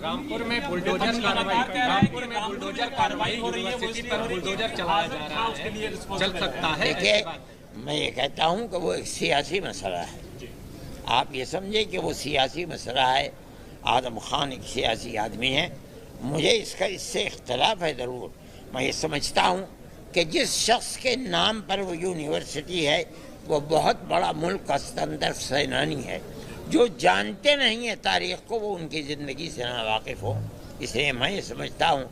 رامپور میں بلڈوزر کارروائی ہو رہی ہے، یونیورسٹی پر بلڈوزر چلایا جا رہا ہے، چل سکتا ہے؟ دیکھیے میں یہ کہتا ہوں کہ وہ ایک سیاسی مسئلہ ہے، آپ یہ سمجھیں کہ وہ سیاسی مسئلہ ہے، آدم خان ایک سیاسی آدمی ہے، مجھے اس سے اختلاف ہے ضرور۔ میں یہ سمجھتا ہوں کہ جس شخص کے نام پر وہ یونیورسٹی ہے وہ بہت بڑا ملک کا ستندر سینانی ہے، جو جانتے نہیں ہیں تاریخ کو وہ ان کی زندگی سے نا واقف ہو۔ اس لیے میں یہ سمجھتا ہوں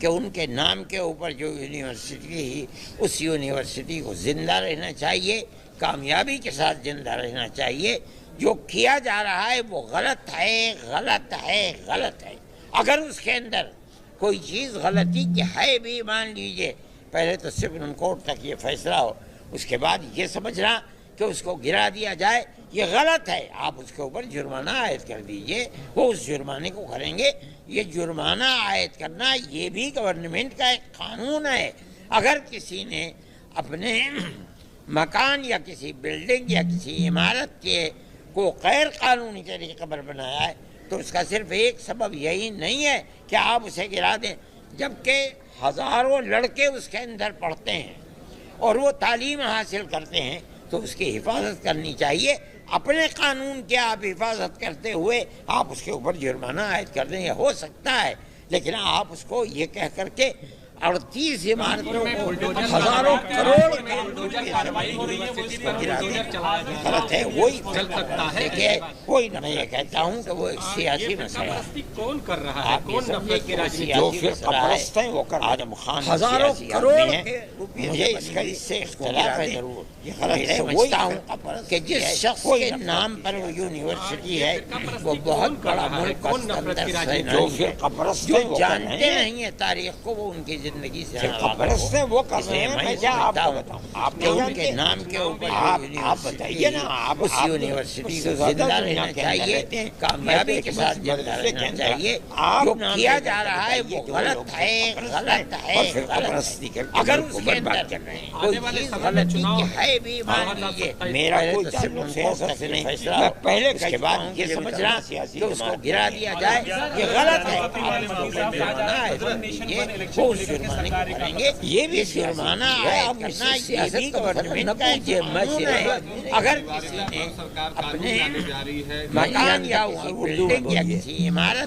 کہ ان کے نام کے اوپر جو یونیورسٹی ہی، اس یونیورسٹی کو زندہ رہنا چاہیے، کامیابی کے ساتھ زندہ رہنا چاہیے۔ جو کیا جا رہا ہے وہ غلط ہے، غلط ہے، غلط ہے۔ اگر اس کے اندر کوئی چیز غلطی کی ہے بھی، مان لیجئے پہلے تو سپریم کورٹ تک یہ فیصلہ ہو، اس کے بعد یہ سمجھنا کہ اس کو گرا دیا جائے، یہ غلط ہے۔ آپ اس کے اوپر جرمانہ عائد کر دیجئے، وہ اس جرمانے کو کریں گے۔ یہ جرمانہ عائد کرنا یہ بھی گورنمنٹ کا ایک قانون ہے۔ اگر کسی نے اپنے مکان یا کسی بلڈنگ یا کسی عمارت کے کو غیر قانونی طریقے پر بنایا ہے تو اس کا صرف ایک سبب یہی نہیں ہے کہ آپ اسے گرا دیں، جبکہ ہزاروں لڑکے اس کے اندر پڑھتے ہیں اور وہ تعلیم حاصل کرتے ہیں، تو اس کی حفاظت کرنی چاہیے۔ اپنے قانون کی آپ حفاظت کرتے ہوئے آپ اس کے اوپر جرمانہ عائد کر دیں، یہ ہو سکتا ہے، لیکن آپ اس کو یہ کہہ کر کے 38 عمارتوں کو ہزاروں کروڑ غلط ہے، وہی چل سکتا ہے۔ دیکھیے کوئی نہ، میں یہ کہتا ہوں کہ وہ ایک سیاسی مسئلہ ہے۔ کون کر رہا ہے؟ آپ یہ سمجھے کہ وہ سیاسی مسئلہ ہے، آدم خان ہزاروں کروڑ ہیں، مجھے اس سے اختلاف ہے ضرور۔ یہ غلط ہے، سمجھتا ہوں کہ جس شخص کے نام پر وہ یونیورسٹی ہے وہ بہت بڑا ملک کا ستندر سینانی ہے، جو جانتے نہیں ہیں تاریخ کو وہ ان کی زندگی سے وہ کر رہے ہیں۔ میں کیا آپ کو بتاؤں، آپ نے ان کے نام کے اوپر آپ بتائیے نا، آپ اس یونیورسٹی کو زندہ رہنا چاہیے، کامیابی کے ساتھ زندہ رہنا چاہیے۔ جو کیا جا رہا ہے وہ غلط ہے، غلط ہے، اگر اس کے اندر کوئی چیز غلطی کی ہے بھی، مان لیجیے میرا کوئی تعلق سیاست سے نہیں، میں پہلے اس کے بعد یہ سمجھ رہا کہ اس کو گرا دیا جائے، یہ غلط ہے۔ یہ بھی جرمانہ عائد کرنا یہ بھی گورنمنٹ کا ایک قانون ہے۔ اگر کسی نے اپنے مکان یا بلڈنگ یا کسی عمارت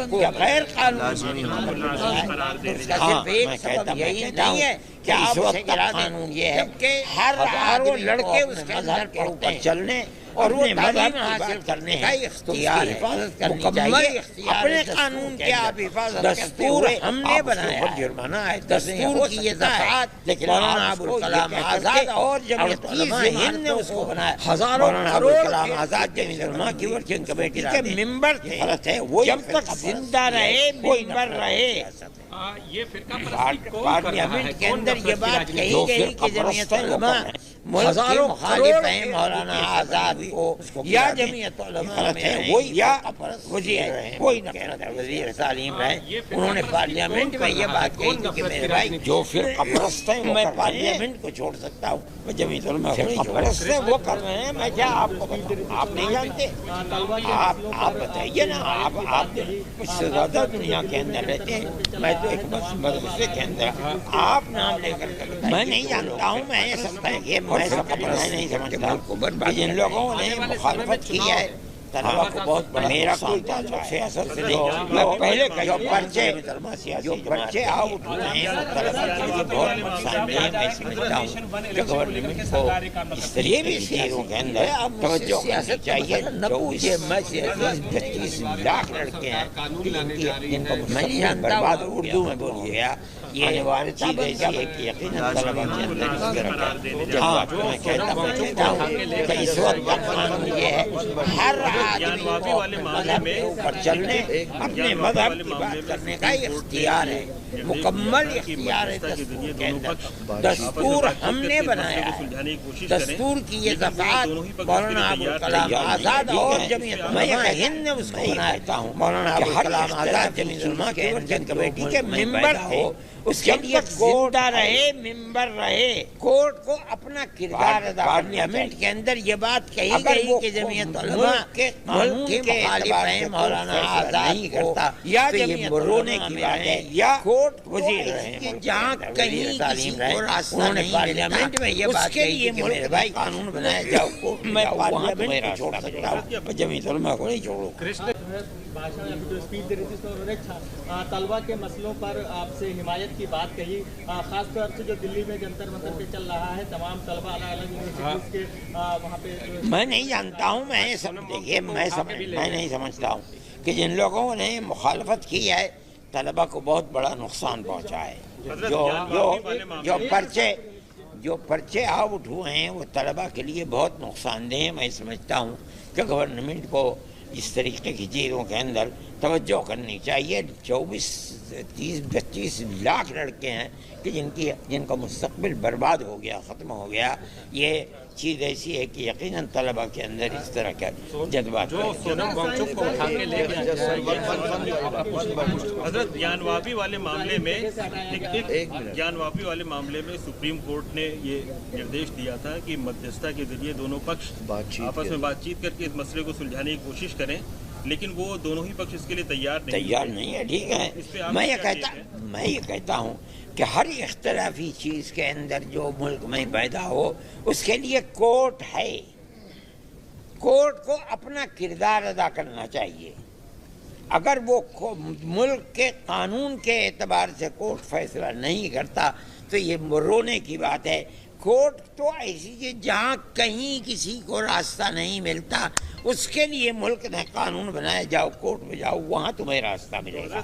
کو غیر قانونی بنایا ہے تو اس کا صرف ایک سبب یہی نہیں ہے کہ آپ اسے گرا دیں۔ قانون یہ ہے کہ ہزاروں لڑکے اس کے اندر پڑھتے ہیں چلنے اور وہ تعلیم حاصل کرنے کا اختیار ہے، مکمل اپنے قانون کی آپ حفاظت کرتے ہوئے ہم نے بنایا ہے۔ جرمانہ ہے، دستور کی یہ دفعات، لیکن مولانا ابوالکلام آزاد اور جمعیت علماء ہند نے اس کو بنایا، ہزاروں ابوالکلام آزاد جمعیت علماء کی ورکنگ کمیٹی کے ممبر تھے، جب تک زندہ رہے ممبر رہے۔ یہ فرقہ پرستی کون کر رہا ہے؟ پارلیمنٹ کے اندر یہ بات کہی گئی کہ جمعیت علماء ہزاروں مخالف ہیں مولانا آزاد کو یا جمعیت علماء میں وہی یا وزیر تعلیم ہے، انہوں نے پارلیمنٹ میں یہ بات کہی تھی کہ میرے بھائی جو فرقہ پرست ہیں میں پارلیمنٹ کو چھوڑ سکتا ہوں، میں جمعیت علماء کو نہیں چھوڑ سکتا۔ وہ کر رہے ہیں، میں کیا آپ کو بتاؤں، آپ نہیں جانتے، آپ بتائیے نا، آپ مجھ سے زیادہ دنیا کے اندر رہتے ہیں، میں تو ایک مدرسے کے اندر، آپ نام لے کر کے میں نہیں جانتا ہوں، میں یہ سمجھتا ہے کہ میں نہیں سمجھتا جن لوگوں نے مخالفت کی ہے طلبا کو بہت بڑا، میرا کوئی تعلق سیاست سے نہیں، میں پہلے جو پرچے آؤٹ ہوئے ہیں طلبا کے لیے بہت نقصان دہ ہے۔ میں سمجھتا ہوں کہ گورنمنٹ کو اس طریقے بھی چیزوں کے اندر توجہ کرنی چاہیے۔ جو اس 32 لاکھ لڑکے ہیں جن کو میں نہیں جانتا، بعد اردو میں بول گیا، یہ چیز ایسی ہے کہ یقیناً طلبا کے اندر اس کے رکھا۔ ہاں میں کہتا ہوں کہ اس وقت کا قانون یہ ہے ہر آدمی کو اپنے مذہب کے اوپر چلنے، اپنے مذہب کی بات کرنے کا اختیار ہے، مکمل اختیار ہے دستور کے اندر۔ دستور ہم نے بنایا ہے، دستور کی یہ دفعات مولانا ابوالکلام آزاد اور جمعیت علماء ہند نے اس کو بنایا، مولانا ابوالکلام آزاد جمعیت علماء کے ورکنگ کمیٹی کے ممبر تھے، اس کے لیے زندہ رہے، ممبر رہے، کورٹ کو اپنا کردار ادا پارلیمنٹ کے اندر یہ بات کہی گئی کہ جمعیت علماء کے قانون کے مخالف ہیں، مولانا آزاد نہیں کرتا یا جمعیت رونے کی بات ہے، یا کورٹ وزیر رہے کہ جہاں کہیں تعلیم رہے انہوں نے پارلیمنٹ میں یہ بات کہی کہ میرے بھائی قانون بنایا جاؤ، میں پارلیمنٹ کو چھوڑ سکتا ہوں، جمعیت علماء کو نہیں چھوڑوں۔ بھاشن ابھی جو اسپیچ دے رہی تھی اس میں انہوں نے طلبہ کے مسئلوں پر آپ سے حمایت کی بات کہی، خاص طور سے جو دلی میں جنتر منتر پہ چل رہا ہے، تمام طلبہ الگ الگ یونیورسٹیز کے وہاں پہ میں نہیں جانتا ہوں، میں نہیں سمجھتا ہوں کہ جن لوگوں نے مخالفت کی ہے طلبہ کو بہت بڑا نقصان پہنچا ہے۔ جو پرچے آؤٹ ہوئے ہیں وہ طلبہ کے لیے بہت نقصان دہ ہیں۔ میں سمجھتا ہوں کہ گورنمنٹ کو اس طریقے کی چیزوں کے اندر توجہ کرنی چاہیے۔ 24-30-32 لاکھ لڑکے ہیں کہ جن کا مستقبل برباد ہو گیا، ختم ہو گیا۔ یہ چیز ایسی ہے کہ یقیناً طلبہ کے اندر اس طرح کا جذبات سونم وانگچک کو اٹھا کے لے گیا حضرت جانوابی والے معاملے میں سپریم کورٹ نے یہ نردیش دیا تھا کہ مدھیستہ کے ذریعے دونوں پکش آپس میں بات چیت کر کے اس مسئلے کو سلجھانے کی کوشش کریں، لیکن وہ دونوں ہی پکش اس کے لیے تیار نہیں ہے۔ ٹھیک ہے، میں یہ کہتا ہوں کہ ہر اختلافی چیز کے اندر جو ملک میں پیدا ہو اس کے لیے کورٹ ہے، کورٹ کو اپنا کردار ادا کرنا چاہیے۔ اگر وہ ملک کے قانون کے اعتبار سے کورٹ فیصلہ نہیں کرتا تو یہ رونے کی بات ہے۔ کورٹ تو ایسی ہے جہاں کہیں کسی کو راستہ نہیں ملتا، اس کے لیے ملک نے قانون بنایا، جاؤ کورٹ میں جاؤ، وہاں تمہیں راستہ ملے گا۔